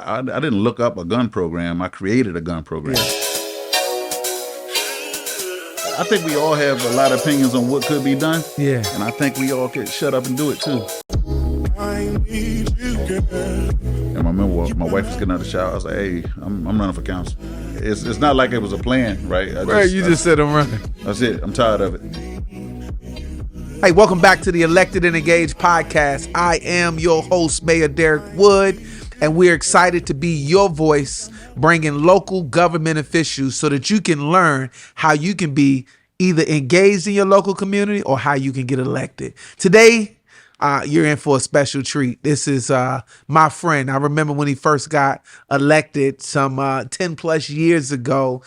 I didn't look up a gun program. I created a gun program. Yeah. I think we all have a lot of opinions on what could be done. Yeah. And I think we all could shut up and do it too. And I remember my wife was getting out of the shower. I was like, hey, I'm running for council. It's not like it was a plan, right? You just said I'm running. That's it. I'm tired of it. Hey, welcome back to the Elected and Engaged podcast. I am your host, Mayor Derrick Wood, and we're excited to be your voice, bringing local government officials so that you can learn how you can be either engaged in your local community or how you can get elected. Today, you're in for a special treat. This is my friend. I remember when he first got elected some 10 plus years ago,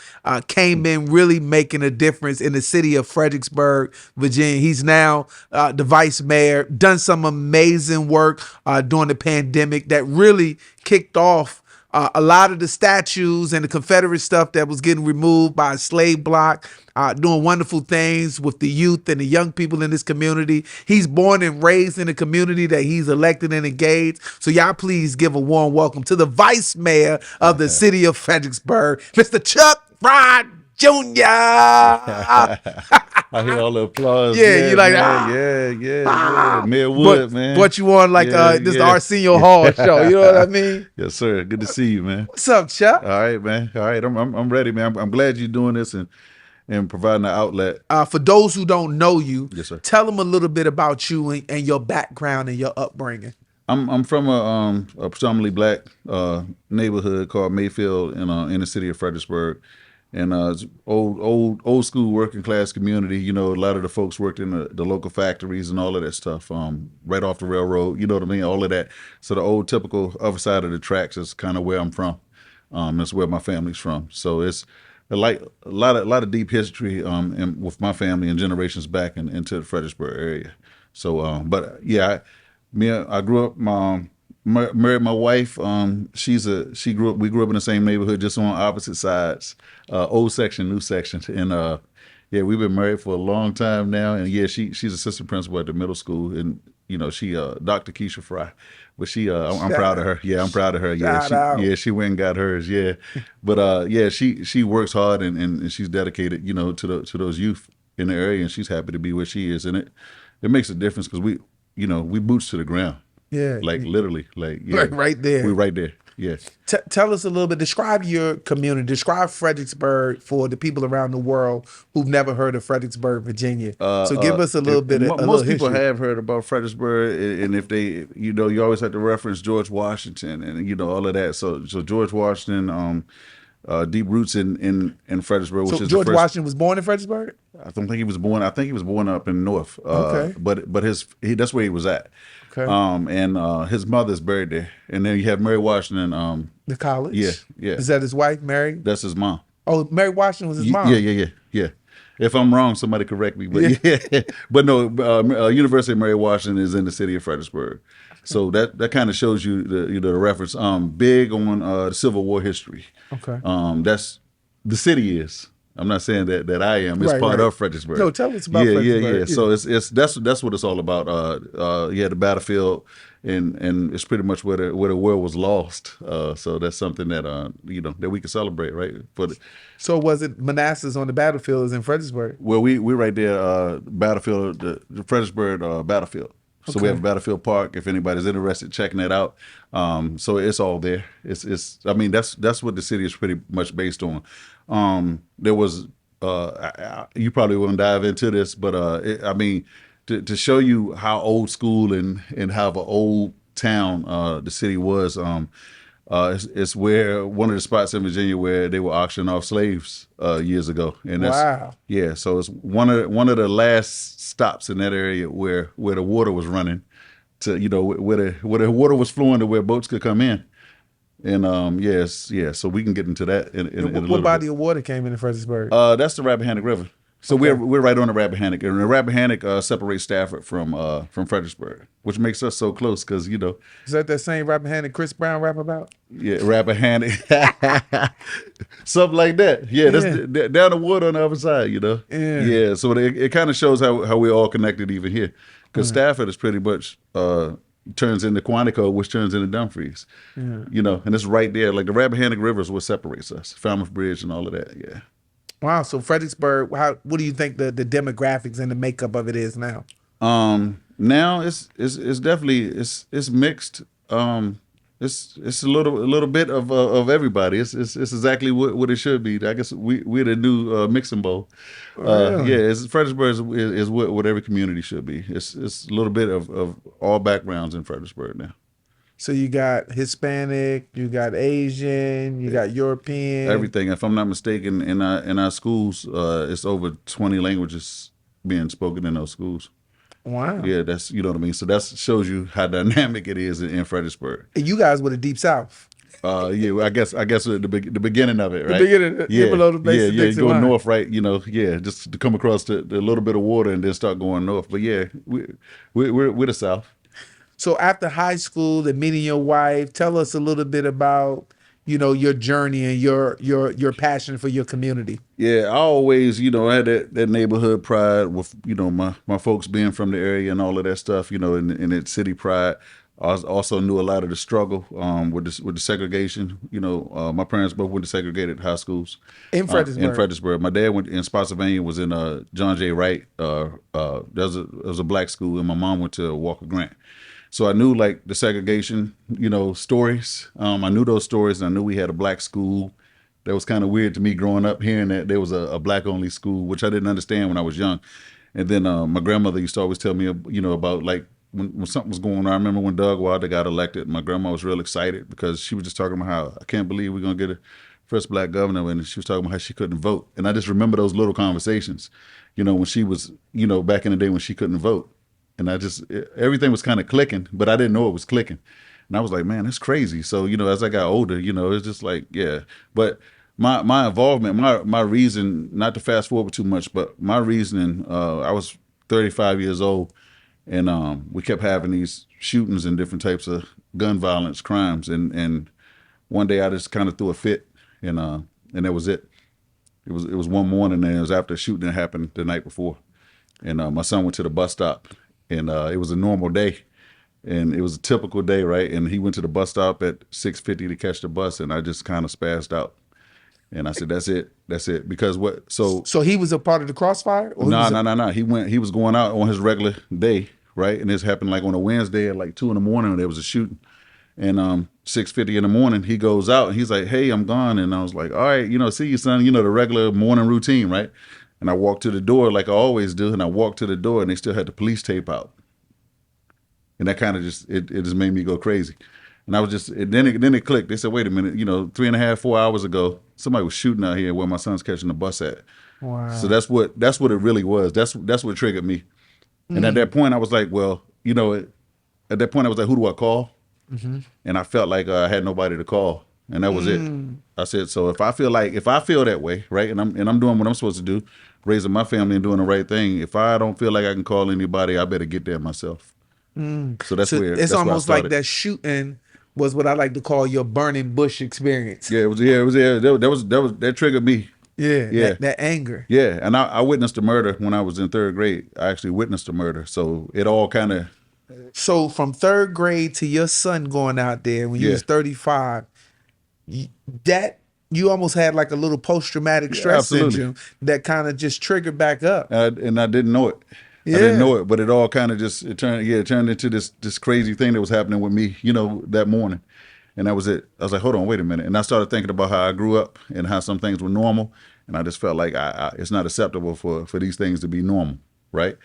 came in really making a difference in the city of Fredericksburg, Virginia. He's now the vice mayor, done some amazing work during the pandemic that really kicked off a lot of the statues and the Confederate stuff that was getting removed by a slave block, doing wonderful things with the youth and the young people in this community. He's born and raised in a community that he's elected and engaged. So y'all please give a warm welcome to the vice mayor of the city of Fredericksburg, Mr. Chuck Frye Jr. I hear all the applause. Yeah, you like man. Yeah. Mayor Wood, man. What you on like this the Arsenio Hall show? You know what I mean? Yes, sir. Good to see you, man. What's up, Chuck? All right, man. All right, I'm ready, man. I'm glad you're doing this and providing an outlet. For those who don't know you, yes, sir. Tell them a little bit about you and your background and your upbringing. I'm from a predominantly black neighborhood called Mayfield in the city of Fredericksburg. And old school working class community. You know, a lot of the folks worked in the local factories and all of that stuff. Right off the railroad. You know what I mean? All of that. So the old typical other side of the tracks is kind of where I'm from. That's where my family's from. So it's a lot of deep history and with my family and generations back into the Fredericksburg area. So, but yeah, I grew up. Married my wife. We grew up in the same neighborhood, just on opposite sides. Old section, new section, and we've been married for a long time now. And yeah, she's assistant principal at the middle school, and you know she Dr. Keisha Frye, but I'm proud of her. Yeah, I'm proud of her. Yeah, she went and got hers. Yeah, but she works hard and she's dedicated, you know, to those youth in the area, and she's happy to be where she is, and it makes a difference because we boots to the ground. Yeah, like literally, like right there. We're right there. Yes. Tell us a little bit. Describe your community. Describe Fredericksburg for the people around the world who've never heard of Fredericksburg, Virginia. So give us a little bit. Most people have heard about Fredericksburg, and if they, you always have to reference George Washington and all of that. So George Washington. Deep roots in Fredericksburg. Which so is George Washington was born in Fredericksburg? I don't think he was born. I think he was born up in the north. Okay. But that's where he was at. Okay. And his mother's buried there. And then you have Mary Washington. The college? Yeah. Is that his wife, Mary? That's his mom. Oh, Mary Washington was his mom? Yeah. If I'm wrong, somebody correct me. But yeah. But no, University of Mary Washington is in the city of Fredericksburg. So that kind of shows you the reference. Big on the Civil War history. Okay. That's the city is. I'm not saying that I am. It's part of Fredericksburg. No, tell us about Fredericksburg. Yeah. So that's what it's all about. The battlefield, and it's pretty much where the world was lost. So that's something that that we can celebrate, right? So was it Manassas on the battlefield is in Fredericksburg? Well, we're right there. Battlefield, the Fredericksburg battlefield. So we have a battlefield park. If anybody's interested, checking that out. So it's all there. It's. I mean, that's what the city is pretty much based on. There was. You probably wouldn't dive into this, but to show you how old school and how of an old town the city was. It's where one of the spots in Virginia where they were auctioning off slaves years ago, and that's wow. Yeah, so it's one of the last stops in that area where the water was running to where the water was flowing to where boats could come in, and so we can get into that in a little bit. What body of water came into Fredericksburg? That's the Rappahannock River. So we're right on the Rappahannock, and the Rappahannock separates Stafford from Fredericksburg, which makes us so close because Is that same Rappahannock Chris Brown rap about? Yeah, Rappahannock, something like that. Yeah, that's down the water on the other side. Yeah. So it kind of shows how we're all connected even here, because Stafford is pretty much turns into Quantico, which turns into Dumfries. Yeah. You know, and it's right there. Like the Rappahannock River is what separates us. Falmouth Bridge and all of that. Yeah. Wow. So Fredericksburg, what do you think the demographics and the makeup of it is now? Now it's definitely it's mixed. It's a little bit of everybody. It's exactly what it should be. I guess we're the new mixing bowl. Really? Yeah, Fredericksburg is what every community should be. It's a little bit of all backgrounds in Fredericksburg now. So you got Hispanic, you got Asian, you got European. Everything. If I'm not mistaken, in our schools, it's over 20 languages being spoken in those schools. Wow. Yeah, that's you know what I mean. So that shows you how dynamic it is in Fredericksburg. And you guys were the Deep South. Yeah, I guess the beginning of it, right? The beginning, Yeah, below the basic yeah, Dixie going line. north, right? You know, yeah, just to come across the little bit of water and then start going north. But yeah, we're the South. So after high school and meeting your wife, tell us a little bit about, your journey and your passion for your community. Yeah, I always, had that neighborhood pride with, my folks being from the area and all of that stuff, and that city pride. I also knew a lot of the struggle with the segregation. My parents both went to segregated high schools In Fredericksburg. in Fredericksburg. My dad went in Spotsylvania, was in John J. Wright. There was a black school, and my mom went to Walker Grant. So I knew like the segregation, stories. I knew those stories, and I knew we had a black school. That was kind of weird to me growing up, hearing that there was a black only school, which I didn't understand when I was young. And then my grandmother used to always tell me, about like when something was going on. I remember when Doug Wilder got elected, my grandma was real excited because she was just talking about how I can't believe we're gonna get a first black governor, and she was talking about how she couldn't vote. And I just remember those little conversations, when she was, back in the day when she couldn't vote. And everything was kind of clicking, but I didn't know it was clicking. And I was like, man, that's crazy. So, as I got older, it's just like, yeah. But my involvement, my reason, not to fast forward too much, but my reasoning, I was 35 years old, and we kept having these shootings and different types of gun violence crimes. And one day I just kind of threw a fit, and that was it. It was one morning, and it was after a shooting that happened the night before. And my son went to the bus stop. And it was a normal day, and it was a typical day, right? And he went to the bus stop at 6:50 to catch the bus, and I just kind of spazzed out. And I said, "That's it." Because what? So he was a part of the crossfire? no. He was going out on his regular day, right? And this happened like on a Wednesday at like 2 in the morning when there was a shooting. And 6:50 in the morning, he goes out and he's like, "Hey, I'm gone." And I was like, "All right, see you, son." The regular morning routine, right? And I walked to the door like I always do, and I walked to the door, and they still had the police tape out, and that kind of it just made me go crazy. And I was just then it clicked. They said, "Wait a minute, 3.5, 4 hours ago, somebody was shooting out here where my son's catching the bus at." Wow. So that's what it really was. That's what triggered me. And at that point, I was like, well, at that point, I was like, who do I call? Mm-hmm. And I felt like I had nobody to call. And that was it. I said, so if I feel that way, right, and I'm doing what I'm supposed to do, raising my family and doing the right thing, if I don't feel like I can call anybody, I better get there myself. So that's where it's that's almost where I like that shooting was what I like to call your burning bush experience. Yeah, it was that triggered me. Yeah. That anger. Yeah, and I witnessed a murder when I was in third grade. I actually witnessed a murder, so it all kind of. So from third grade to your son going out there when you was 35. That you almost had like a little post-traumatic stress syndrome that kind of just triggered back up. And I didn't know it. Yeah. I didn't know it, but it all kind of just it turned into this crazy thing that was happening with me, that morning. And that was it. I was like, hold on, wait a minute. And I started thinking about how I grew up and how some things were normal. And I just felt like it's not acceptable for these things to be normal, right?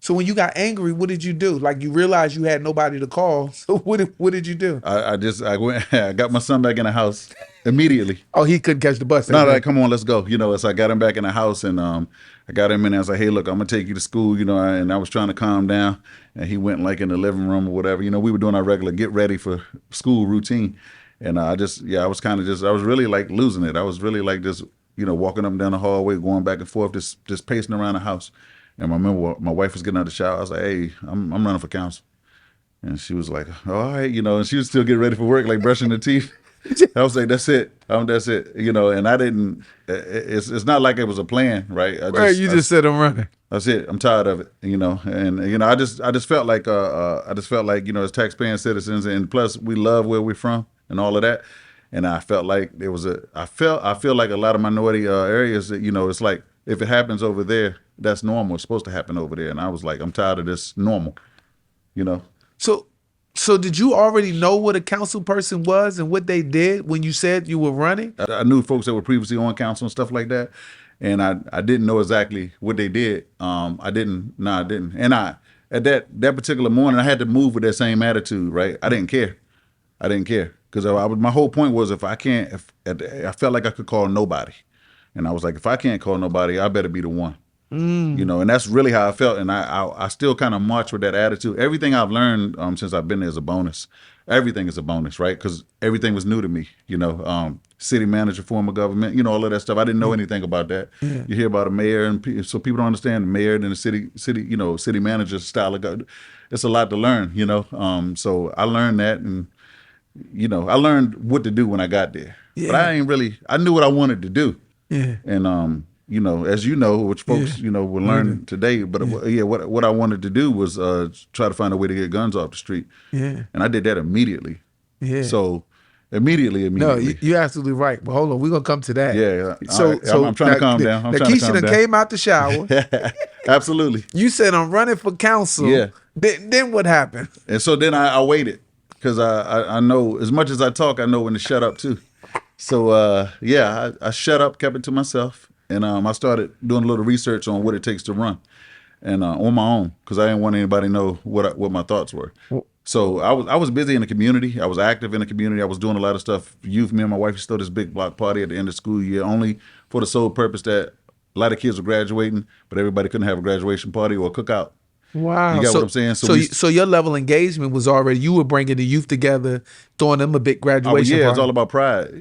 So when you got angry, what did you do? Like you realized you had nobody to call. So what did you do? I went. I got my son back in the house immediately. Oh, he couldn't catch the bus. No, like, come on, let's go. So I got him back in the house, and I got him in there. I was like, hey, look, I'm gonna take you to school. And I was trying to calm down, and he went like in the living room or whatever. We were doing our regular get ready for school routine, and I was kind of I was really like losing it. I was really like just walking up and down the hallway, going back and forth, just pacing around the house. And I remember my wife was getting out of the shower. I was like, hey, I'm running for council. And she was like, all right, and she was still getting ready for work, like brushing her teeth. I was like, that's it. That's it. You know, and I didn't. It's not like it was a plan, right? Right, you just said I'm running. That's it. I'm tired of it, you know, and you know, I just felt like, you know, as taxpaying citizens, and plus we love where we're from and all of that, and I felt like there was I feel like a lot of minority areas that, you know, it's like if it happens over there, that's normal. It's supposed to happen over there, and I was like, I'm tired of this normal, you know. So, so did you already know what a council person was and what they did when you said you were running? I knew folks that were previously on council and stuff like that, and I didn't know exactly what they did. I didn't. No, I didn't. And I at that particular morning, I had to move with that same attitude. Right? I didn't care. I didn't care because my whole point was if I can't, if I felt like I could call nobody, and I was like, if I can't call nobody, I better be the one. You know, and that's really how I felt, and I still kind of march with that attitude. Everything I've learned since I've been there is a bonus. Everything is a bonus, right? Because everything was new to me. You know, city manager, form of government, you know, all of that stuff. I didn't know anything about that. Yeah. You hear about a mayor, and so people don't understand the mayor and the city, you know, city manager style of government. It's a lot to learn, you know. So I learned that, and you know, I learned what to do when I got there. But I knew what I wanted to do. Yeah. And you know, as you know, which folks, you know, will learn today. But what I wanted to do was try to find a way to get guns off the street. Yeah. And I did that immediately. Yeah. So immediately. No, you're absolutely right. But hold on, we're gonna come to that. Yeah. So I'm trying to calm down. I'm trying to Keisha calm done down. came out the shower. Absolutely. You said I'm running for council. Yeah. Then what happened? And so then I waited because I know as much as I talk, I know when to shut up too. So I shut up, kept it to myself. And I started doing a little research on what it takes to run, and on my own, because I didn't want anybody to know what my thoughts were. So I was busy in the community. I was active in the community. I was doing a lot of stuff. Youth, me and my wife used to throw this big block party at the end of school year, only for the sole purpose that a lot of kids were graduating, but everybody couldn't have a graduation party or a cookout. Wow. You got what I'm saying? So your level of engagement was already, you were bringing the youth together, throwing them a big graduation it's party. all about pride.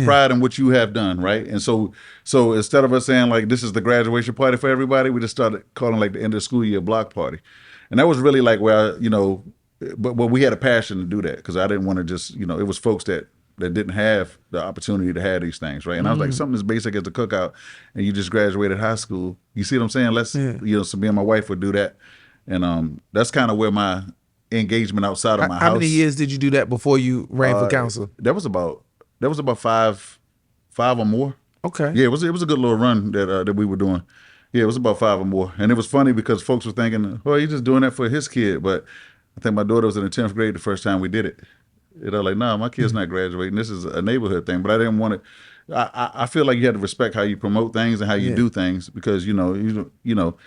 Pride in what you have done, right? And so instead of us saying like this is the graduation party for everybody, we just started calling like the end of the school year block party. And that was really like where but we had a passion to do that because I didn't want to just, you know, it was folks that didn't have the opportunity to have these things, right? And I was like, something as basic as a cookout, and you just graduated high school. You see what I'm saying? Let's, so me and my wife would do that. And that's kind of where my engagement outside of my house. How many years did you do that before you ran for council? That was about five or more. Okay. Yeah, it was a good little run that we were doing. Yeah, it was about 5 or more. And it was funny because folks were thinking, oh, he's just doing that for his kid. But I think my daughter was in the 10th grade the first time we did it. You know, like, no, my kid's not graduating. This is a neighborhood thing. But I didn't want to. I feel like you have to respect how you promote things and how you do things because you know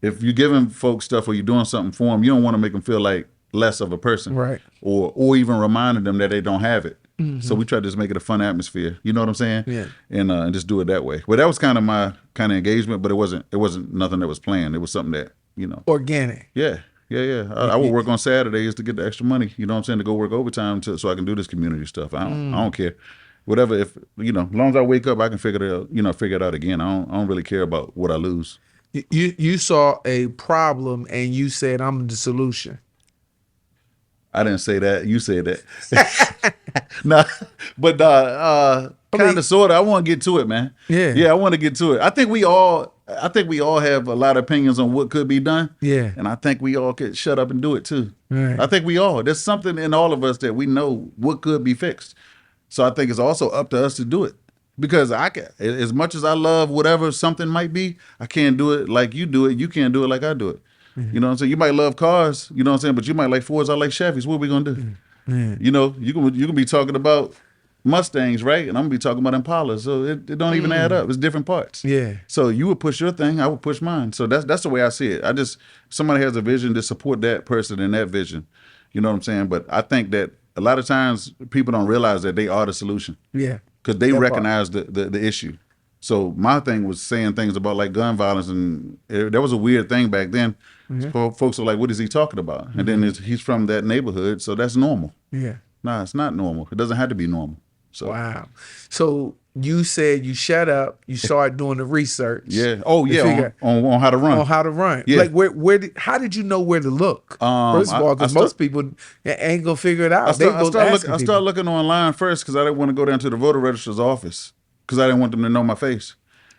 if you're giving folks stuff or you're doing something for them, you don't want to make them feel like less of a person, right? Or even reminding them that they don't have it. So we try to just make it a fun atmosphere. You know what I'm saying? Yeah. And just do it that way. Well, that was kind of my kind of engagement, but it wasn't nothing that was planned. It was something that organic. Yeah. I would work on Saturdays to get the extra money. You know what I'm saying? To go work overtime so I can do this community stuff. I don't care. Whatever, if as long as I wake up, I can figure it out again. I don't really care about what I lose. You saw a problem and you said, I'm the solution. I didn't say that. You said that. No, but kind of, sort of. I want to get to it, man. Yeah, I want to get to it. I think we all have a lot of opinions on what could be done. Yeah, and I think we all could shut up and do it too. Right. I think we all. There's something in all of us that we know what could be fixed. So I think it's also up to us to do it. Because as much as I love whatever something might be, I can't do it like you do it. You can't do it like I do it. Mm-hmm. You know what I'm saying? You might love cars, you know what I'm saying, but you might like Fords, I like Chevys. What are we gonna do? Mm-hmm. You know, you can be talking about Mustangs, right? And I'm gonna be talking about Impalas. So it don't even add up. It's different parts. Yeah. So you would push your thing, I would push mine. So that's the way I see it. Somebody has a vision to support that person in that vision. You know what I'm saying? But I think that a lot of times people don't realize that they are the solution. Yeah. Because they recognize the issue. So my thing was saying things about like gun violence, and that was a weird thing back then. Mm-hmm. So folks are like, what is he talking about? Mm-hmm. And then he's from that neighborhood, so that's normal. Yeah. Nah, it's not normal. It doesn't have to be normal. So wow. So you said you shut up, you started doing the research. Yeah. Oh to yeah. figure On how to run. on how to run. Yeah. Like how did you know where to look? First of all, I because start most people ain't gonna figure it I out. They go asking I people. started looking online first because I didn't want to go down to the voter registrar's office because I didn't want them to know my face.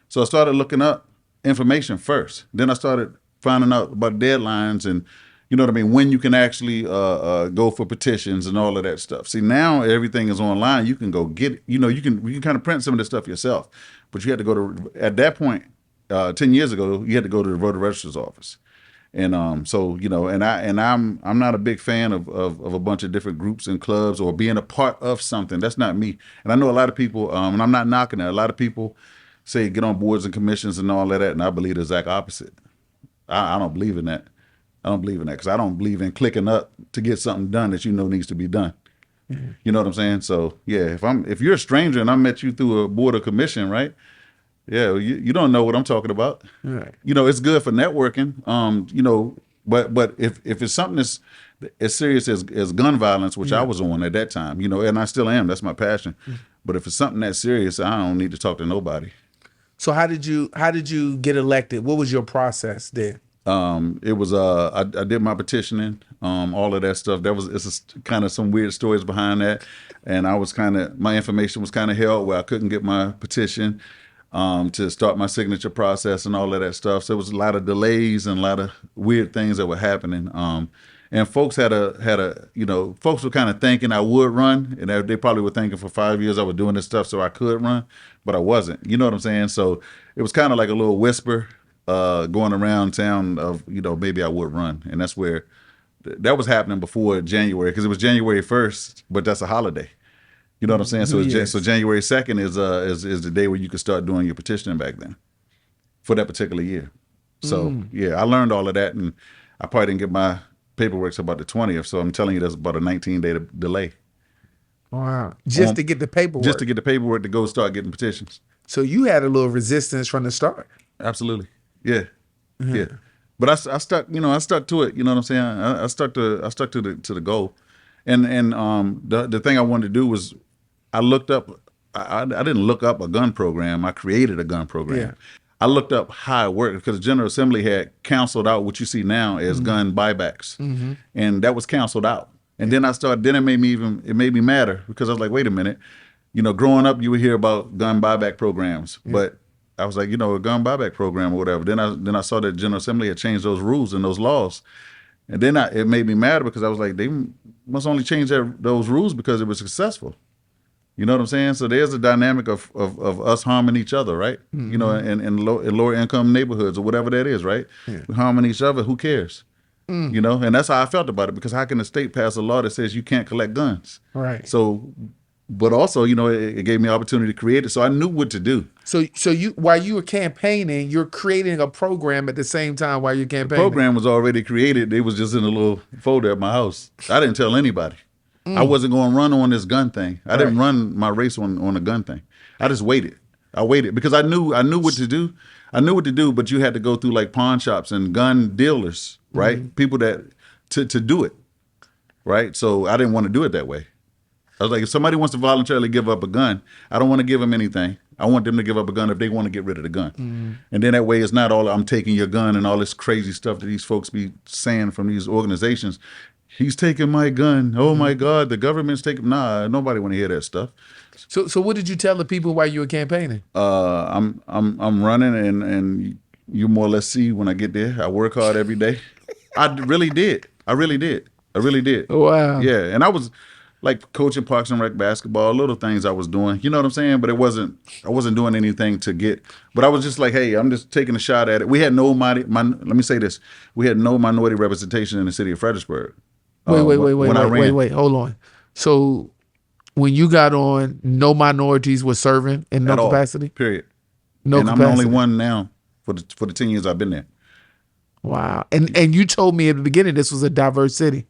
So I started looking up information first. Then I started finding out about deadlines and you know what I mean, when you can actually go for petitions and all of that stuff. See, now everything is online. You can go get it. You can kind of print some of this stuff yourself, but you had to go to at that point 10 years ago. You had to go to the voter registrar's office. And so I'm not a big fan of a bunch of different groups and clubs or being a part of something. That's not me. And I know a lot of people, and I'm not knocking it. A lot of people say get on boards and commissions and all of that, and I believe the exact opposite. I don't believe in that. I don't believe in that because I don't believe in clicking up to get something done that you know needs to be done. Mm-hmm. You know what I'm saying? So yeah, if you're a stranger and I met you through a board or commission, right? Yeah, you don't know what I'm talking about. Right. It's good for networking. But if it's something as serious as gun violence, which I was on at that time, and I still am, that's my passion. But if it's something that serious, I don't need to talk to nobody. So how did you get elected? What was your process there? It was I did my petitioning, all of that stuff. It's kind of some weird stories behind that, and my information was kind of held where I couldn't get my petition to start my signature process and all of that stuff. So it was a lot of delays and a lot of weird things that were happening. And folks folks were kind of thinking I would run, and they probably were thinking for 5 years I was doing this stuff so I could run, but I wasn't. You know what I'm saying? So it was kind of like a little whisper going around town of maybe I would run, and that's where that was happening before January because it was January 1st, but that's a holiday. You know what I'm saying? So so January 2nd is the day where you could start doing your petitioning back then for that particular year. So yeah, I learned all of that, and I probably didn't get my paperwork till about the 20th. So I'm telling you, that's about a 19-day delay. Wow! Just to get the paperwork. Just to get the paperwork to go start getting petitions. So you had a little resistance from the start. Absolutely. Yeah. Mm-hmm. Yeah. But I stuck. I stuck to it. You know what I'm saying? I stuck to the goal, and the thing I wanted to do was I looked up. I didn't look up a gun program. I created a gun program. Yeah. I looked up how it worked because the General Assembly had canceled out what you see now as gun buybacks, and that was canceled out. And then then it made me madder because I was like, wait a minute, growing up you would hear about gun buyback programs, but I was like, a gun buyback program or whatever. Then I saw that General Assembly had changed those rules and those laws, and then it made me mad because I was like, they must only change those rules because it was successful. You know what I'm saying? So there's a dynamic of us harming each other, right? Mm-hmm. In lower income neighborhoods or whatever that is, right? Yeah. We're harming each other. Who cares? And that's how I felt about it because how can the state pass a law that says you can't collect guns? Right. So, but also, it gave me an opportunity to create it, so I knew what to do. So you while you were campaigning, you're creating a program at the same time while you're campaigning. The program was already created. It was just in a little folder at my house. I didn't tell anybody. I wasn't going to run on this gun thing. I didn't run my race on a gun thing. I just waited. I waited because I knew what to do. I knew what to do, but you had to go through like pawn shops and gun dealers, right? Mm-hmm. People that to do it, right? So I didn't want to do it that way. I was like, if somebody wants to voluntarily give up a gun, I don't want to give them anything. I want them to give up a gun if they want to get rid of the gun. Mm-hmm. And then that way it's not all I'm taking your gun and all this crazy stuff that these folks be saying from these organizations. He's taking my gun. Oh my God, the government's taking. Nah, nobody want to hear that stuff. So what did you tell the people while you were campaigning? I'm running, and you more or less see when I get there. I work hard every day. I really did. Wow. Yeah, and I was like coaching Parks and Rec basketball, little things I was doing. You know what I'm saying? But I wasn't doing anything to get. But I was just like, hey, I'm just taking a shot at it. We had let me say this. We had no minority representation in the city of Fredericksburg. Wait, hold on. So when you got on, no minorities were serving in no capacity? Period. No and capacity. I'm the only one now for the 10 years I've been there. Wow. And you told me at the beginning this was a diverse city.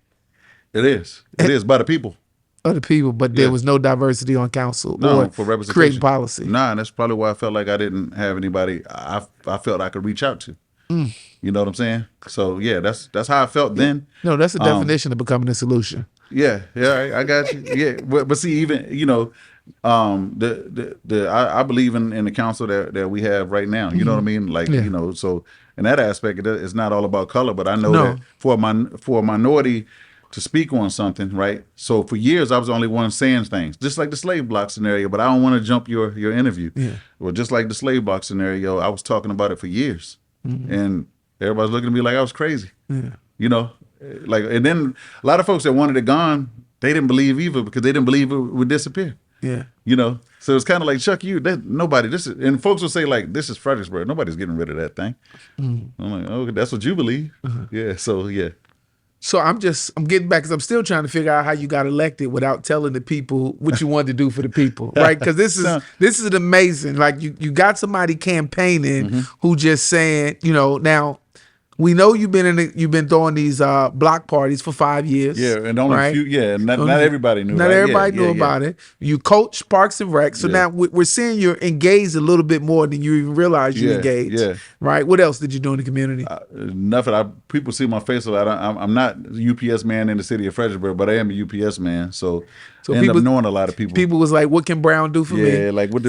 It is. It is by the people. Other people, but there was no diversity on council or for representation. Creating policy. Nah, and that's probably why I felt like I didn't have anybody I felt I could reach out to. You know what I'm saying? So yeah, that's how I felt then. No, that's the definition of becoming a solution. Yeah, I got you. Yeah, but see, even I believe in the council that we have right now. You know what I mean? Like, Yeah. you know, so in that aspect, it's not all about color, but I know No. that for a minority to speak on something, right? So for years, I was the only one saying things, just like the slave block scenario. But I don't want to jump your interview. Yeah. Well, just like the slave block scenario, I was talking about it for years, and everybody's looking at me like I was crazy. Yeah. You know, like, and then a lot of folks that wanted it gone, they didn't believe either because they didn't believe it would disappear. Yeah. You know, so it's kind of like, Chuck, nobody. This is, and folks will say like, this is Fredericksburg. Nobody's getting rid of that thing. I'm like, oh, that's what you believe. Yeah. So yeah. So I'm getting back because I'm still trying to figure out how you got elected without telling the people what you wanted to do for the people, right? Because this is amazing. Like you got somebody campaigning who just saying, you know, now we know you've been throwing these block parties for 5 years. Yeah, and only right? a few. Yeah, not everybody knew. Not right? everybody Yeah, knew yeah, about it. You coach Parks and Rec, so now we're seeing you're engaged a little bit more than you even realized you engaged. Yeah. Right. What else did you do in the community? Nothing. People see my face a lot. I'm not a UPS man in the city of Fredericksburg, but I am a UPS man. So I end up knowing a lot of people. People was like, "What can Brown do for me?" Yeah, like what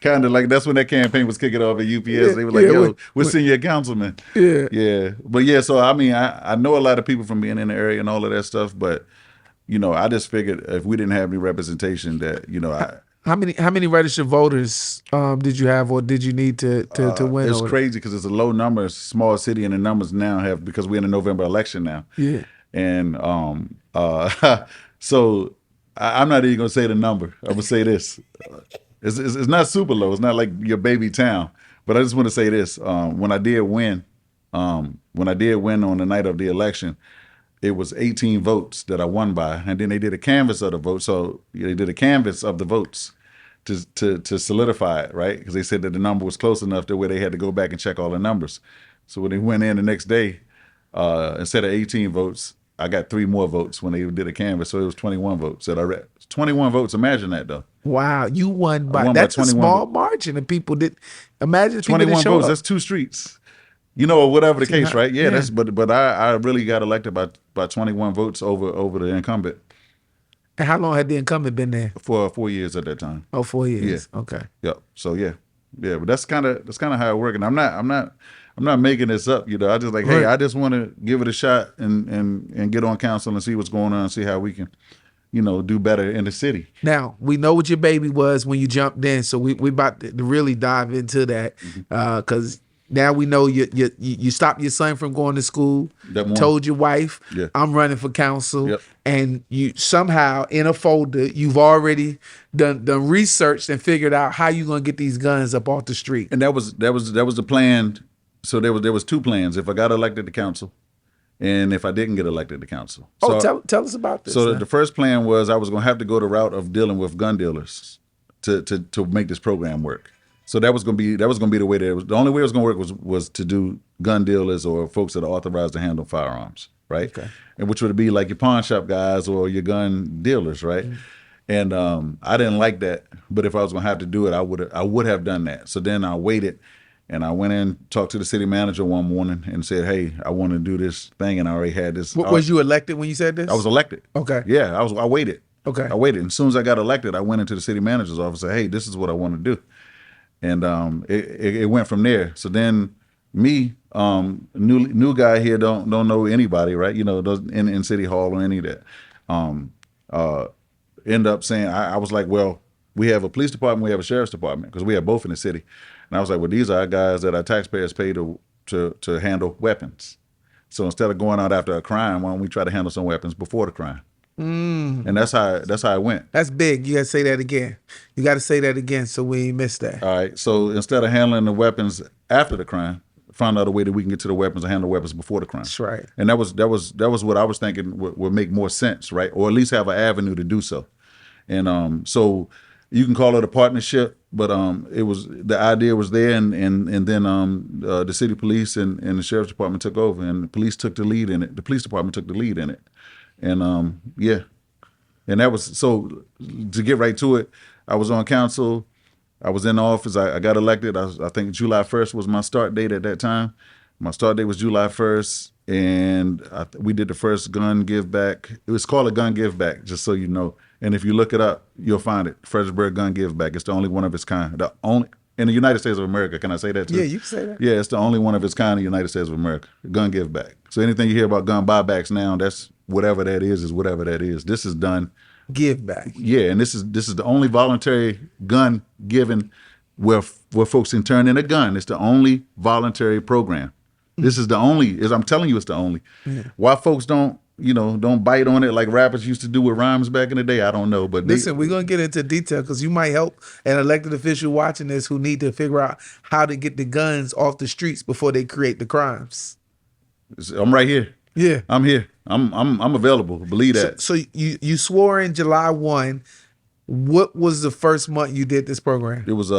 kind of like that's when that campaign was kicking off at UPS. They were like, "Yo, we're senior councilman." Yeah, yeah, but yeah. So I mean, I know a lot of people from being in the area and all of that stuff, but you know, I just figured if we didn't have any representation, that you know, How many registered voters did you have, or did you need to win? It's crazy because it's a low number, it's a small city, and the numbers now have because we're in the November election now. Yeah, and so I'm not even gonna say the number. I'm gonna say this: it's not super low. It's not like your baby town, but I just want to say this: when I did win on the night of the election, it was 18 votes that I won by, and then they did a canvass of the votes. So they did a canvass of the votes to solidify it, right? Because they said that the number was close enough to where they had to go back and check all the numbers. So when they went in the next day, instead of 18 votes, I got 3 more votes when they did a canvass. So it was 21 votes that I read. 21 votes. Imagine that, though. Wow, you won by that's a small margin, and people did. Imagine 21 votes. That's 2 streets. You know, or whatever the case, right? Yeah, that's but I really got elected by 21 votes over the incumbent. And how long had the incumbent been there? For 4 years at that time. Oh, 4 years. Yeah. Okay. Yep. So yeah, but that's kind of how it works. And I'm not making this up. You know, I just like, hey, I just want to give it a shot and get on council and see what's going on, and see how we can, you know, do better in the city. Now we know what your baby was when you jumped in, so we about to really dive into that because. Now we know you stopped your son from going to school. Told your wife, I'm running for council, and you somehow in a folder you've already done research and figured out how you're gonna get these guns up off the street. And that was the plan. So there was 2 plans. If I got elected to council, and if I didn't get elected to council. So tell us about this. So the first plan was I was gonna have to go the route of dealing with gun dealers to make this program work. So that was gonna be the way the only way it was gonna work was to do gun dealers or folks that are authorized to handle firearms, right? Okay. And which would be like your pawn shop guys or your gun dealers, right? And I didn't like that, but if I was gonna have to do it, I would have done that. So then I waited, and I went in, talked to the city manager one morning, and said, "Hey, I want to do this thing," and I already had this. Was you elected when you said this? I was elected. Okay. Yeah, I waited. Okay. I waited, and as soon as I got elected, I went into the city manager's office and said, "Hey, this is what I want to do." And it went from there. So then me, new guy here, don't know anybody, right? You know, in City Hall or any of that. End up saying, I was like, well, we have a police department, we have a sheriff's department, because we have both in the city. And I was like, well, these are guys that our taxpayers pay to handle weapons. So instead of going out after a crime, why don't we try to handle some weapons before the crime? And that's how it went. That's big. You got to say that again. You got to say that again so we ain't miss that. All right. So instead of handling the weapons after the crime, find out a way that we can get to the weapons and handle weapons before the crime. That's right. And that was what I was thinking would make more sense, right? Or at least have an avenue to do so. And so you can call it a partnership, but it was the idea was there, and then the city police and the sheriff's department took over, and the police took the lead in it. The police department took the lead in it. And yeah, and that was, so to get right to it, I was on council, I was in office, I got elected. I think July 1st was my start date at that time. My start date was July 1st, and we did the first gun give back. It was called a gun give back, just so you know. And if you look it up, you'll find it. Fredericksburg Gun Give Back. It's the only one of its kind. The only in the United States of America. Can I say that too? Yeah, you can say that. Yeah, it's the only one of its kind in the United States of America. Gun Give Back. So anything you hear about gun buybacks now, that's whatever that is whatever that is. This is done. Give back. Yeah, and this is the only voluntary gun given where folks can turn in a gun. It's the only voluntary program. This is the only. As I'm telling you, it's the only. Yeah. Why folks don't bite on it like rappers used to do with rhymes back in the day, I don't know. But listen, we're gonna get into detail because you might help an elected official watching this who need to figure out how to get the guns off the streets before they create the crimes. I'm right here. Yeah, I'm here. I'm available. Believe that. So you swore in July 1. What was the first month you did this program? It was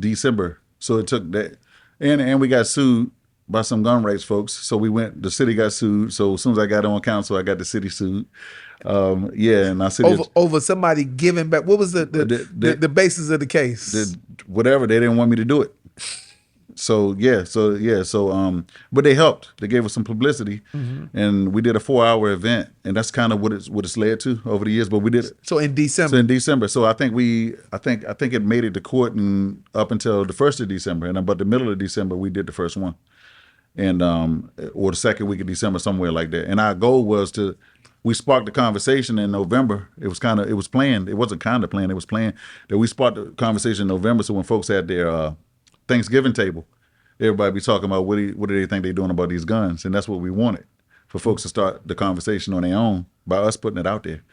December. So it took that, and we got sued by some gun rights folks. So the city got sued. So as soon as I got on council, I got the city sued. And I said over somebody giving back. What was the basis of the case? Whatever, they didn't want me to do it. So but they helped. They gave us some publicity, and we did a 4-hour event, and that's kind of what it's led to over the years. But we did it. So in December. So I think it made it to court and up until the 1st of December, and about the middle of December we did the first one, and or the second week of December, somewhere like that. And our goal was we sparked the conversation in November. It was planned. It wasn't kind of planned. It was planned that we sparked the conversation in November. So when folks had their Thanksgiving table, everybody be talking about what do they think they're doing about these guns, and that's what we wanted, for folks to start the conversation on their own by us putting it out there.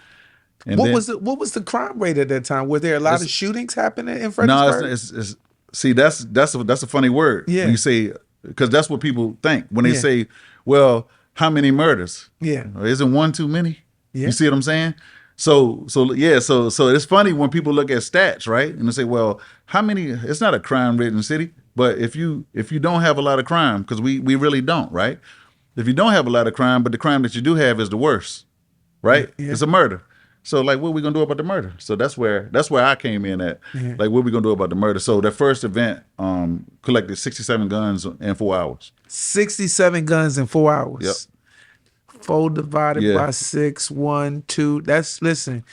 And what was the crime rate at that time? Were there a lot of shootings happening in Fredericksburg? See, that's a funny word. Yeah. When you say, because that's what people think when they say, well, how many murders? Yeah. Isn't one too many? Yeah. You see what I'm saying? So it's funny when people look at stats, right? And they say, well, how many, it's not a crime-ridden city, but if you don't have a lot of crime, because we really don't, right? If you don't have a lot of crime, but the crime that you do have is the worst, right? Yeah. It's a murder. So like, what are we gonna do about the murder? So that's where I came in at. Yeah. Like, what are we gonna do about the murder? So that first event collected 67 guns in 4 hours. 67 guns in 4 hours. Yep. 4 divided by 6, 1, 2. Listen,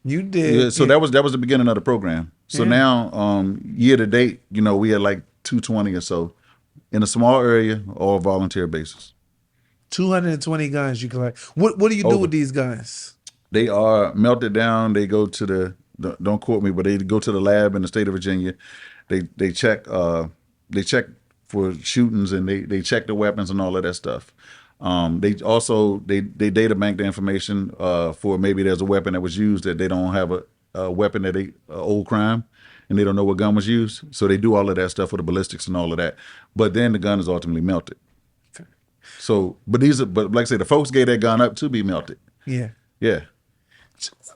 you did. Yeah, so that was the beginning of the program. So now, year to date, we had like 220 or so in a small area, all volunteer basis. 220 guns you collect. What do you do with these guns? They are melted down. They go to don't quote me, but they go to the lab in the state of Virginia. They check for shootings, and they check the weapons and all of that stuff. They data bank the information for maybe there's a weapon that was used that they don't have a weapon that old crime, and they don't know what gun was used. So they do all of that stuff for the ballistics and all of that. But then the gun is ultimately melted. So, but like I say, the folks gave that gun up to be melted. Yeah. Yeah.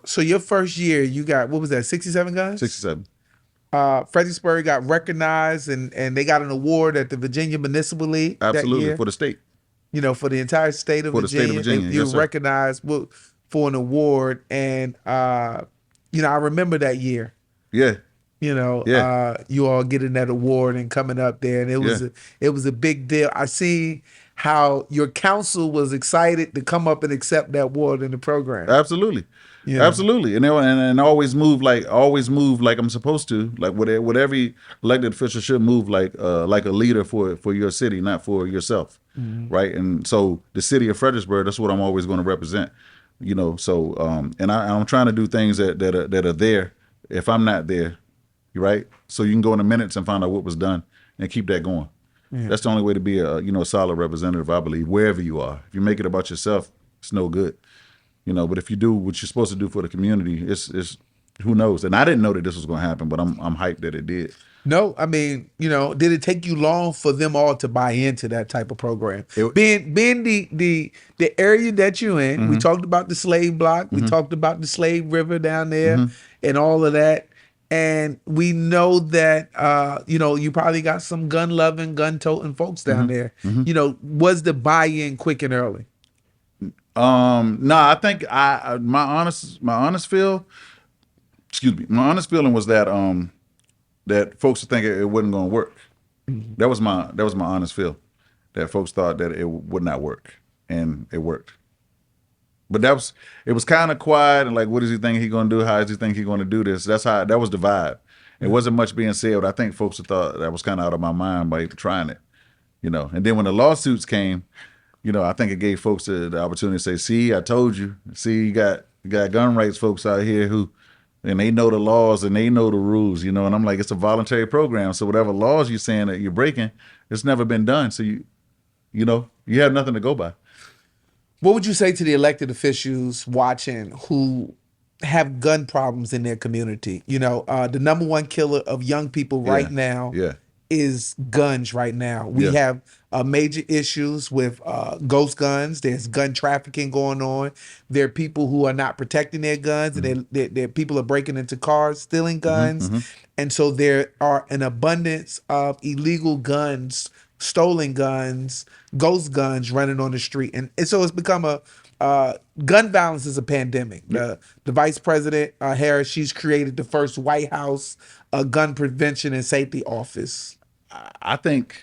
So your first year, you got, what was that, 67 guns? 67. Fredericksburg got recognized, and they got an award at the Virginia Municipal League. Absolutely, that year. for the state. For the entire state of Virginia. For the state of Virginia, you yes, were recognized for an award, and I remember that year. Yeah. You all getting that award and coming up there, and it was a big deal. I see how your council was excited to come up and accept that award in the program. Absolutely. Yeah. Absolutely. And always move like I'm supposed to, like what every elected official should move like a leader for your city, not for yourself. Mm-hmm. Right. And so the city of Fredericksburg, that's what I'm always going to represent, so and I'm trying to do things that are there if I'm not there. Right. So you can go in the minutes and find out what was done and keep that going. Yeah. That's the only way to be a solid representative, I believe, wherever you are. If you make it about yourself, it's no good. But if you do what you're supposed to do for the community, it's who knows? And I didn't know that this was going to happen, but I'm hyped that it did. No, I mean, did it take you long for them all to buy into that type of program? Being the area that you're in, mm-hmm. We talked about the slave block, mm-hmm. We talked about the slave river down there, mm-hmm. and all of that. And we know that, you probably got some gun-loving, gun-toting folks down mm-hmm. there. Mm-hmm. Was the buy-in quick and early? No, I think my honest feeling was that that folks would think it wasn't going to work. Mm-hmm. That was my honest feel, that folks thought that it would not work, and it worked. But it was kind of quiet and like, what does he think he gonna do? How does he think he gonna do this? That was the vibe. It wasn't much being said, but I think folks thought that was kind of out of my mind by even trying it, you know. And then when the lawsuits came, you know, I think it gave folks the opportunity to say, "See, I told you. See, you got gun rights folks out here who, and they know the laws and they know the rules, you know." And I'm like, it's a voluntary program, so whatever laws you're saying that you're breaking, it's never been done. So you know, you have nothing to go by. What would you say to the elected officials watching who have gun problems in their community? You know, the number one killer of young people right now Yeah. is guns right now. We Yeah. have major issues with ghost guns. There's gun trafficking going on. There are people who are not protecting their guns, and there people are breaking into cars, stealing guns. And so there are an abundance of illegal guns, stolen guns, ghost guns running on the street. And so it's become a gun violence is a pandemic. The vice president, Harris, she's created the first White House gun prevention and safety office. I think,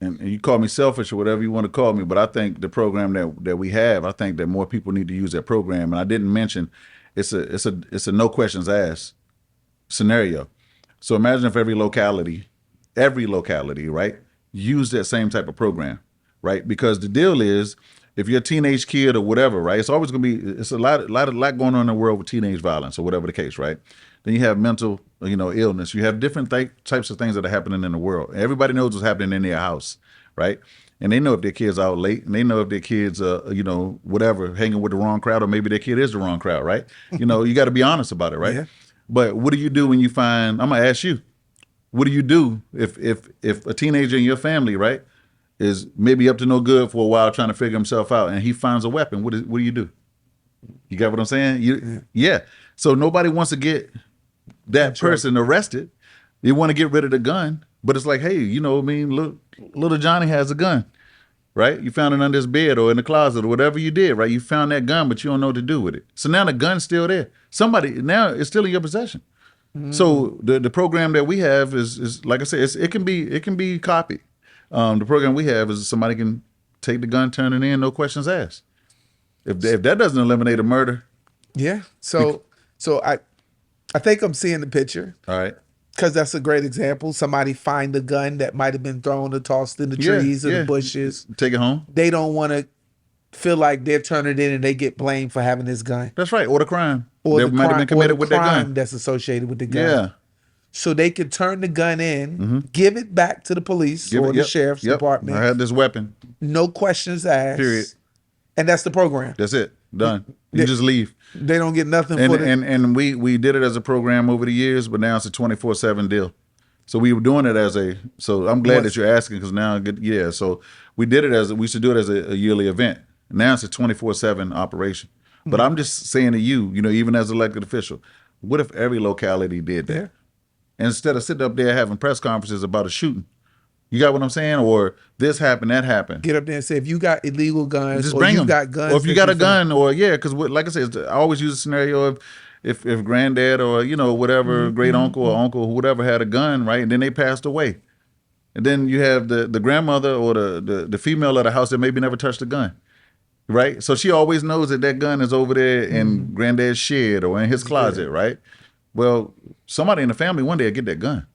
and you call me selfish or whatever you want to call me, but I think the program that we have, I think that more people need to use that program. And I didn't mention, it's a no questions asked scenario. So imagine if every locality, right, use that same type of program, right? Because the deal is, if you're a teenage kid or whatever, right, it's always going to be, it's a lot going on in the world with teenage violence or whatever the case, right? Then you have mental, you know, illness. You have different types of things that are happening in the world. Everybody knows what's happening in their house, right? And they know if their kids are out late, and they know if their kids, you know, whatever, hanging with the wrong crowd, or maybe their kid is the wrong crowd, right? You know, you got to be honest about it, right? Yeah. But what do you do when you find? I'm gonna ask you, what do you do if a teenager in your family, right, is maybe up to no good for a while trying to figure himself out, and he finds a weapon? What do you do? You got what I'm saying? Yeah. So nobody wants to get that person arrested. They want to get rid of the gun, but it's like, hey, you know, I mean, little Johnny has a gun, right? You found it under his bed or in the closet or whatever you did, right? You found that gun, but you don't know what to do with it. So now the gun's still there. Somebody now it's still in your possession. So the program that we have is like I said, it can be copied. The program we have is somebody can take the gun, turn it in, no questions asked. If that doesn't eliminate a murder, Yeah. So I think I'm seeing the picture. all right. Because that's a great example. Somebody find a gun that might have been thrown or tossed in the trees or the bushes. Take it home. They don't want to feel like they're turning it in and they get blamed for having this gun. That's right. Or the crime Or that the might have been committed with that crime gun. that's associated with the gun. Yeah. So they could turn the gun in, give it back to the police or the sheriff's department. I had this weapon. No questions asked. Period. And that's the program. That's it. Done. You just leave. They don't get nothing And for it. and we did it as a program over the years, but now it's a 24/7 deal. So we were doing it as a. So I'm glad that you're asking, because now, yeah. So we did it we should do it as a yearly event. Now it's a 24/7 operation. But I'm just saying to you, you know, even as an elected official, what if every locality did that? Yeah. Instead of sitting up there having press conferences about a shooting, you got what I'm saying? Or this happened, that happened. Get up there and say, if you got illegal guns, Just or bring you them. got guns, or if you that got a found- gun, or because like I said, I always use a scenario of if granddad or you know whatever great uncle or uncle whatever had a gun, right, and then they passed away, and then you have the grandmother or the female of the house that maybe never touched a gun, right? So she always knows that gun is over there in granddad's shed or in his closet, right? Well, somebody in the family one day will get that gun.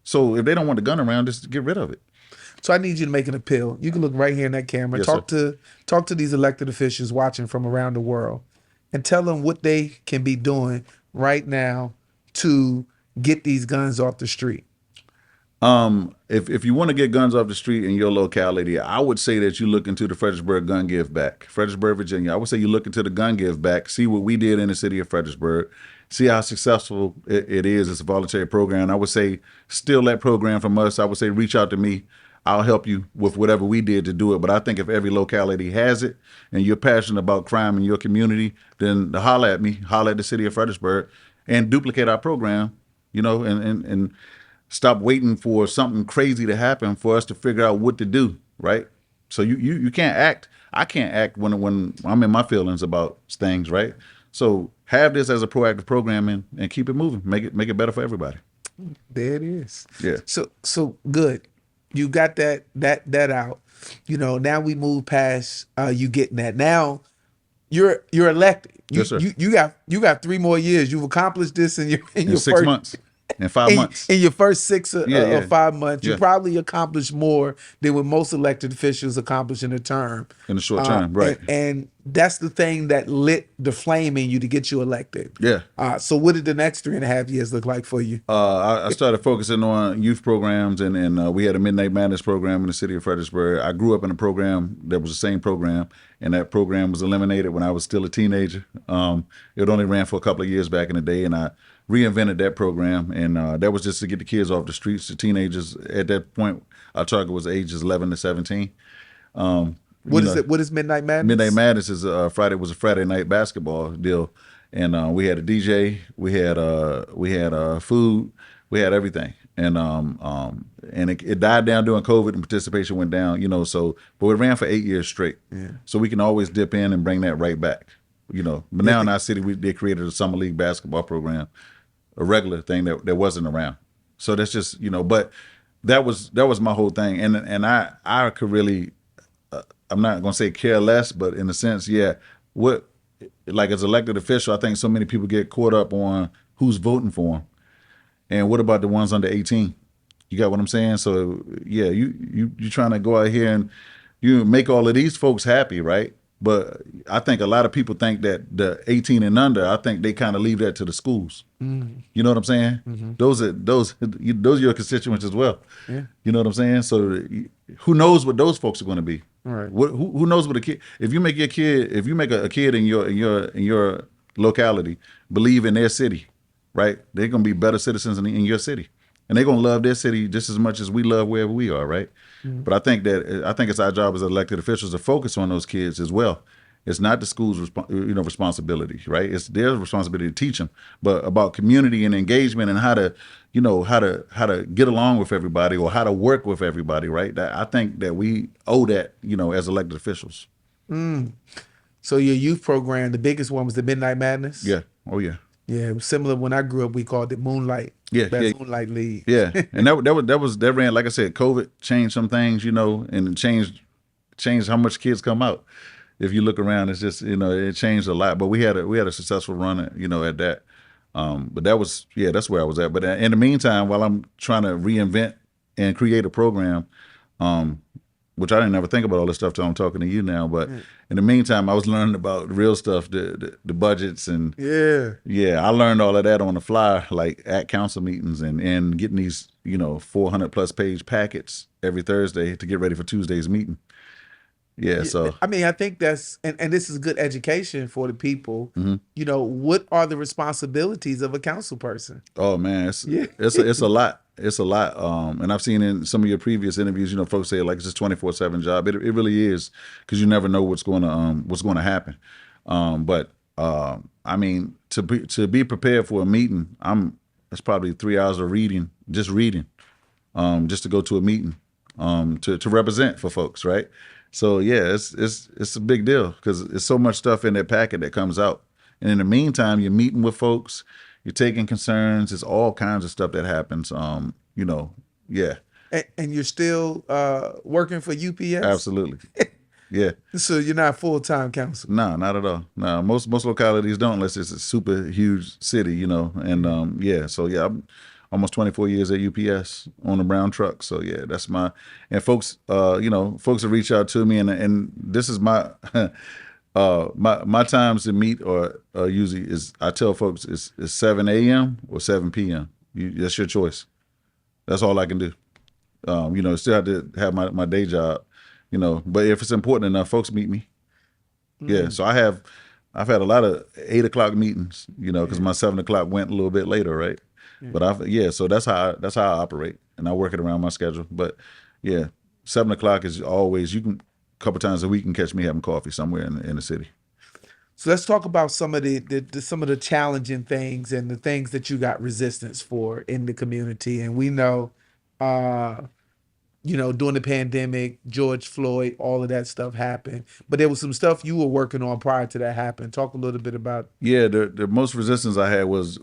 So if they don't want the gun around, just get rid of it. So I need you to make an appeal. You can look right here in that camera. Yes, talk to these elected officials watching from around the world, and tell them what they can be doing right now to get these guns off the street. If you want to get guns off the street in your locality, I would say that you look into the Fredericksburg Gun Give Back, Fredericksburg, Virginia. I would say you look into the Gun Give Back, see what we did in the city of Fredericksburg, see how successful it is. It's a voluntary program. I would say steal that program from us. I would say reach out to me. I'll help you with whatever we did to do it. But I think if every locality has it and you're passionate about crime in your community, then holler at me, holler at the city of Fredericksburg, and duplicate our program, you know, and stop waiting for something crazy to happen for us to figure out what to do, right? So you can't act. I can't act when I'm in my feelings about things, right? So have this as a proactive program and keep it moving. Make it better for everybody. There it is. Yeah. So good. You got that out. You know, now we move past you getting that. Now you're elected. Yes, sir. You got 3 more years. You've accomplished this in In your 6 months, in 5 months. in your first six Yeah, or yeah, 5 months. You yeah. probably accomplished more than what most elected officials accomplish in a term. In the short term, right? And that's the thing that lit the flame in you to get you elected. Yeah. So what did the next 3.5 years look like for you? I started focusing on youth programs, and we had a Midnight Madness program in the city of Fredericksburg. I grew up in a program that was the same program, and that program was eliminated when I was still a teenager. It only ran for a couple of years back in the day, and I reinvented that program, and that was just to get the kids off the streets, the teenagers. At that point, our target was ages 11 to 17. What is it? What is Midnight Madness? Midnight Madness is was a Friday night basketball deal, and we had a DJ, we had food, we had everything, and it died down during COVID, and participation went down, but it ran for 8 years straight. Yeah. So we can always dip in and bring that right back, But now in our city, they created a summer league basketball program, a regular thing that wasn't around. So that's just but that was my whole thing, and I could really. I'm not going to say care less, but in a sense, yeah. Like as elected official, I think so many people get caught up on who's voting for them, and what about the ones under 18? You got what I'm saying? So yeah, you trying to go out here and you make all of these folks happy, right? But I think a lot of people think that the 18 and under, I think they kind of leave that to the schools. Mm-hmm. You know what I'm saying? Mm-hmm. Those are your constituents as well. Yeah. You know what I'm saying? So who knows what those folks are going to be? Right. Who knows what a kid? If you make a kid in your locality believe in their city, right? They're gonna be better citizens in your city, and they're gonna love their city just as much as we love wherever we are, right? Mm-hmm. But I think it's our job as elected officials to focus on those kids as well. It's not the school's responsibility, right? It's their responsibility to teach them, but about community and engagement and how to get along with everybody or how to work with everybody, right? I think that we owe that, as elected officials. Mm. So your youth program, the biggest one was the Midnight Madness? Yeah. Oh yeah. Yeah, it was similar when I grew up. We called it Moonlight. Yeah, Moonlight League. Yeah, and that ran, like I said, COVID changed some things, and it changed how much kids come out. If you look around, it's just it changed a lot. But we had a successful run at that. But that's where I was at. But in the meantime, while I'm trying to reinvent and create a program, which I didn't ever think about all this stuff till I'm talking to you now. But in the meantime, I was learning about real stuff, the budgets, and I learned all of that on the fly, like at council meetings and getting these 400 plus page packets every Thursday to get ready for Tuesday's meeting. Yeah, so I mean, I think that's and this is good education for the people. Mm-hmm. What are the responsibilities of a council person? Oh man, it's a lot. It's a lot. And I've seen in some of your previous interviews, folks say like it's a 24/7 job. It really is, because you never know what's going to happen. But I mean, to be prepared for a meeting, it's probably 3 hours of reading, just to go to a meeting, to represent for folks, right? So yeah, it's a big deal because there's so much stuff in that packet that comes out, and in the meantime, you're meeting with folks, you're taking concerns. It's all kinds of stuff that happens. Yeah. And you're still working for UPS? Absolutely. Yeah. So you're not full-time council? No, not at all. No, most localities don't unless it's a super huge city, and yeah. So yeah, I'm almost 24 years at UPS on a brown truck. So yeah, that's and folks, folks will reach out to me, and this is my, my times to meet or usually is, I tell folks it's 7 a.m. or 7 p.m. That's your choice. That's all I can do. Still have to have my day job, but if it's important enough, folks meet me. Mm-hmm. Yeah. So I've had a lot of 8 o'clock meetings, because my 7 o'clock went a little bit later. Right. Yeah. But so that's how I operate, and I work it around my schedule. But yeah, 7 o'clock is always, you can, a couple times a week, can catch me having coffee somewhere in the city. So let's talk about some of the challenging things and the things that you got resistance for in the community. And we know, during the pandemic, George Floyd, all of that stuff happened. But there was some stuff you were working on prior to that happening. Talk a little bit about. Yeah, the most resistance I had was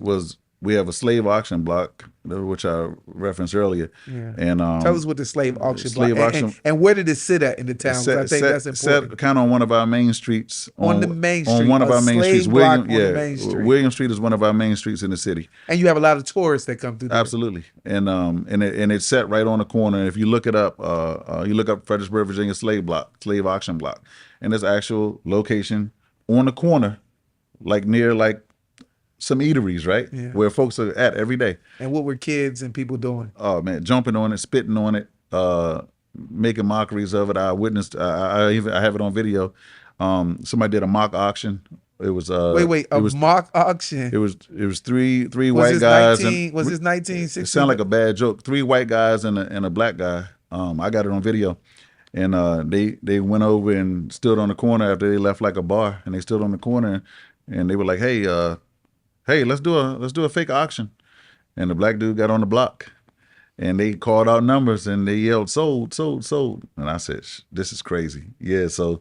we have a slave auction block which I referenced earlier. Yeah. And Tell us what the slave auction block slave auction and where did it sit at in the town? 'Cause I think that's important. set kind of on one of our main streets. On the main on street, one of a our main slave streets. block William, on the yeah, main street. William Street is one of our main streets in the city. And you have a lot of tourists that come through there. Absolutely, and it's set right on the corner. If you look it up, you look up Fredericksburg, Virginia slave auction block, and there's actual location on the corner, like near like some eateries, right? Yeah. Where folks are at every day. And what were kids and people doing? Oh man, jumping on it, spitting on it, making mockeries of it. I witnessed. I have it on video. Somebody did a mock auction. It was mock auction. It was three white guys. Was this 1960? It sounded like a bad joke. 3 white guys and a black guy. I got it on video, and they went over and stood on the corner after they left like a bar, and they stood on the corner, and they were like, hey, let's do a fake auction, and the black dude got on the block, and they called out numbers and they yelled sold, sold, sold, and I said, this is crazy. Yeah, so.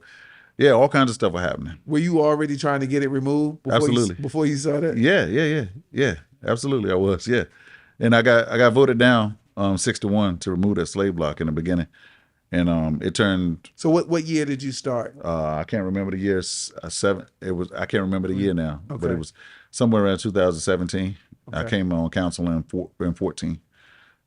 Yeah, all kinds of stuff were happening. Were you already trying to get it removed before you saw that? Yeah. Absolutely, I was. Yeah, and I got voted down 6-1 to remove that slave block in the beginning, and it turned. So what year did you start? I can't remember the year. Seven. It was. I can't remember the year now, Okay. but it was somewhere around 2017. Okay. I came on council in 14,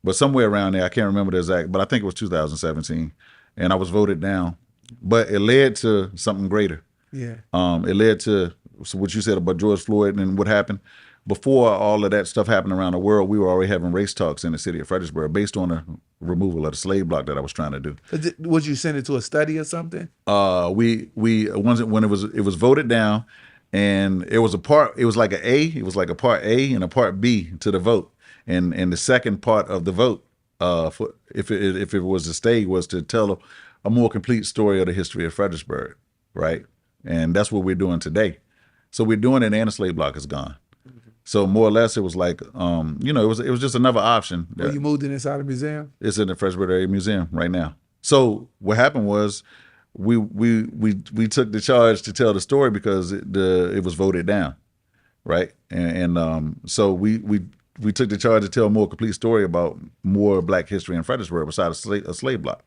but somewhere around there. I can't remember the exact, but I think it was 2017, and I was voted down. But it led to something greater. Yeah. It led to what you said about George Floyd and what happened. Before all of that stuff happened around the world, we were already having race talks in the city of Fredericksburg based on the removal of the slave block that I was trying to do. Would you send it to a study or something? We when it was voted down, and it was like an A. It was like a part A and a part B to the vote, and the second part of the vote, for if it was to stay, was to tell a more complete story of the history of Fredericksburg, right? And that's what we're doing today. So we're doing it, and the slave block is gone. Mm-hmm. So more or less, it was like, it was just another option. Well, you moved it inside the museum? It's in the Fredericksburg Area Museum right now. So what happened was, we took the charge to tell the story because it was voted down, right? And so we took the charge to tell a more complete story about more Black history in Fredericksburg besides a slave block.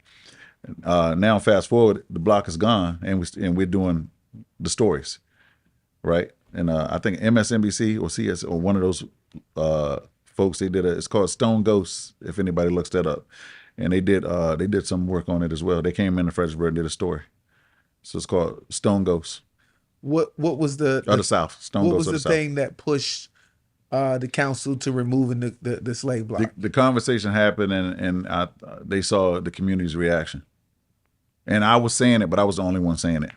Now fast forward, the block is gone, and we're doing the stories, right? And I think MSNBC or CS or one of those folks, it's called Stone Ghosts, if anybody looks that up, and they did some work on it as well. They came into Fredericksburg and did a story, so it's called Stone Ghosts. What was the South Stone Ghosts? What was the thing that pushed the council to removing the slave block? The conversation happened, and they saw the community's reaction. And I was saying it, but I was the only one saying it.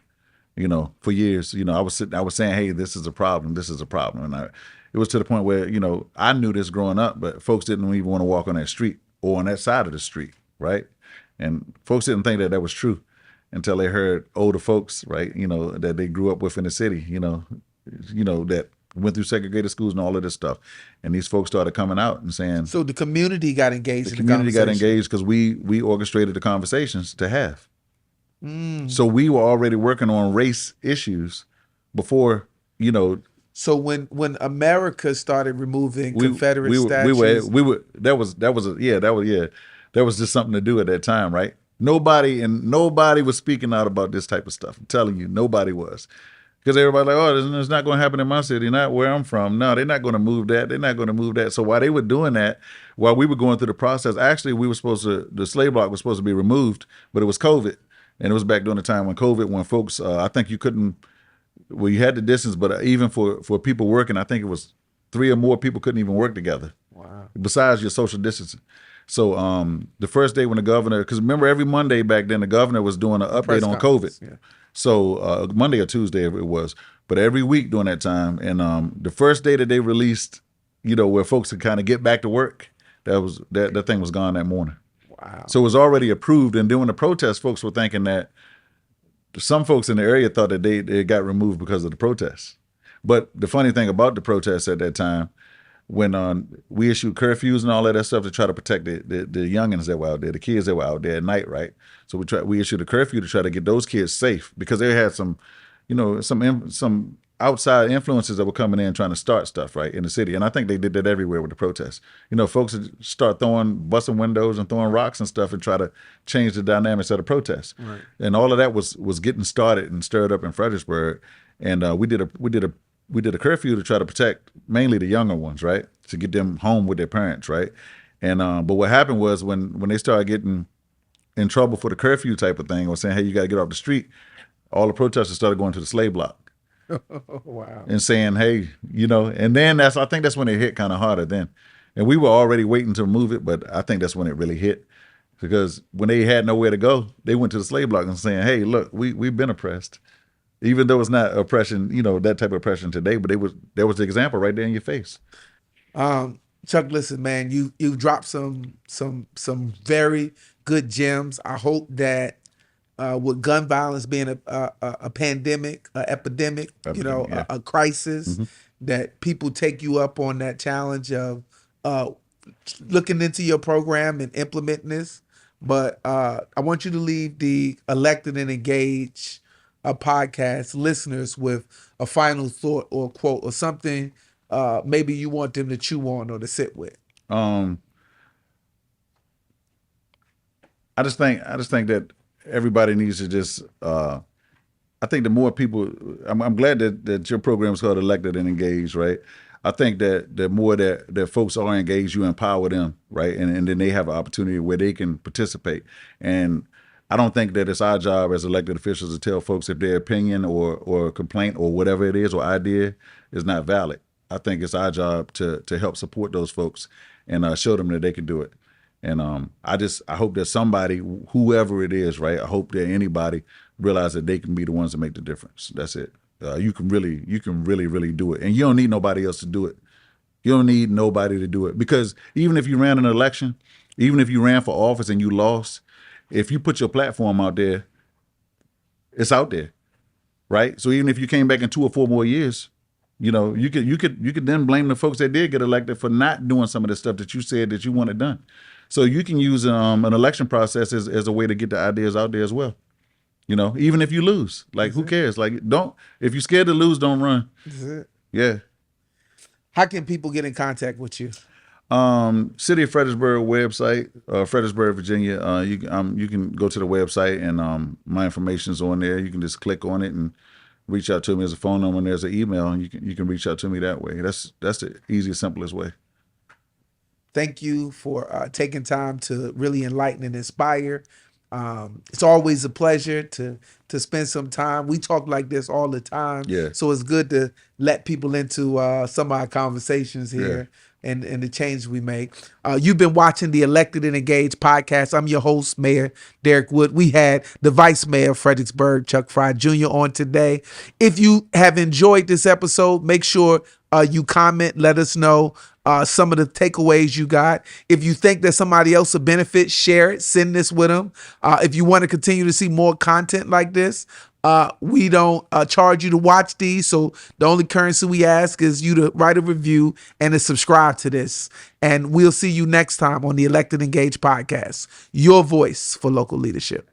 For years, I was saying, hey, this is a problem. This is a problem. And it was to the point where, I knew this growing up, but folks didn't even want to walk on that street or on that side of the street, right? And folks didn't think that was true until they heard older folks, right? That they grew up with in the city, that went through segregated schools and all of this stuff. And these folks started coming out and saying. So the community got engaged in the conversation. The community got engaged because we orchestrated the conversations to have. So we were already working on race issues before, So when America started removing Confederate statues, that was just something to do at that time, right? Nobody was speaking out about this type of stuff. I'm telling you, nobody was, because everybody like, oh, it's not going to happen in my city, not where I'm from. No, they're not going to move that. They're not going to move that. So while they were doing that, while we were going through the process, actually the slave block was supposed to be removed, but it was COVID. And it was back during the time when COVID, when folks, I think you had the distance, but even for people working, I think it was 3 or more people couldn't even work together. Wow. Besides your social distancing. So the first day when the governor, because remember every Monday back then, the governor was doing an update on COVID. Yeah. So Monday or Tuesday it was, but every week during that time. And the first day that they released, where folks could kind of get back to work, that thing was gone that morning. Wow. So it was already approved, and during the protest, folks were thinking that some folks in the area thought that they got removed because of the protests. But the funny thing about the protests at that time, when we issued curfews and all of that stuff to try to protect the youngins that were out there, the kids that were out there at night, right? So we issued a curfew to try to get those kids safe because they had some outside influences that were coming in trying to start stuff right in the city, and I think they did that everywhere with the protests. Folks would start busting windows and throwing rocks and stuff and try to change the dynamics of the protests. Right. And all of that was getting started and stirred up in Fredericksburg, and we did a curfew to try to protect mainly the younger ones, right, to get them home with their parents, right. And but what happened was when they started getting in trouble for the curfew type of thing, or saying, hey, you got to get off the street, all the protesters started going to the slave block. Wow. And saying, hey, and then I think that's when it hit kind of harder then. And we were already waiting to remove it, but I think that's when it really hit. Because when they had nowhere to go, they went to the slave block and saying, hey, look, we've been oppressed. Even though it's not oppression, that type of oppression today, but there was the example right there in your face. Chuck, listen, man, you dropped some very good gems. I hope that with gun violence being a pandemic, an epidemic, Yeah. a crisis, that people take you up on that challenge of looking into your program and implementing this. But I want you to leave the Elected and Engaged podcast listeners with a final thought or quote or something maybe you want them to chew on or to sit with. I just think that everybody needs to just. I think the more people, I'm glad that your program is called Elected and Engaged, right? I think that the more that folks are engaged, you empower them, right? And then they have an opportunity where they can participate. And I don't think that it's our job as elected officials to tell folks if their opinion or complaint or whatever it is or idea is not valid. I think it's our job to help support those folks and show them that they can do it. And I hope that somebody, whoever it is, right? I hope that anybody realize that they can be the ones that make the difference. That's it. You can really do it, and you don't need nobody else to do it. You don't need nobody to do it, because even if you ran an election, even if you ran for office and you lost, if you put your platform out there, it's out there, right? So even if you came back in 2 or 4 more years, you could then blame the folks that did get elected for not doing some of the stuff that you said that you wanted done. So you can use an election process as a way to get the ideas out there as well. Even if you lose, like, who cares? Like, if you're scared to lose, don't run. That's it. Yeah. How can people get in contact with you? City of Fredericksburg website, Fredericksburg, Virginia. You can go to the website, and my information's on there. You can just click on it and reach out to me. There's a phone number and there's an email, and you can reach out to me that way. That's the easiest, simplest way. Thank you for taking time to really enlighten and inspire. It's always a pleasure to spend some time. We talk like this all the time. Yeah. So it's good to let people into some of our conversations here and the change we make. You've been watching the Elected and Engaged podcast. I'm your host, Mayor Derrick Wood. We had the Vice Mayor of Fredericksburg, Chuck Frye Jr. on today. If you have enjoyed this episode, make sure you comment, let us know some of the takeaways you got. If you think that somebody else will benefit, share it, send this with them. If you want to continue to see more content like this, we don't charge you to watch these. So the only currency we ask is you to write a review and to subscribe to this. And we'll see you next time on the Elected Engaged podcast, your voice for local leadership.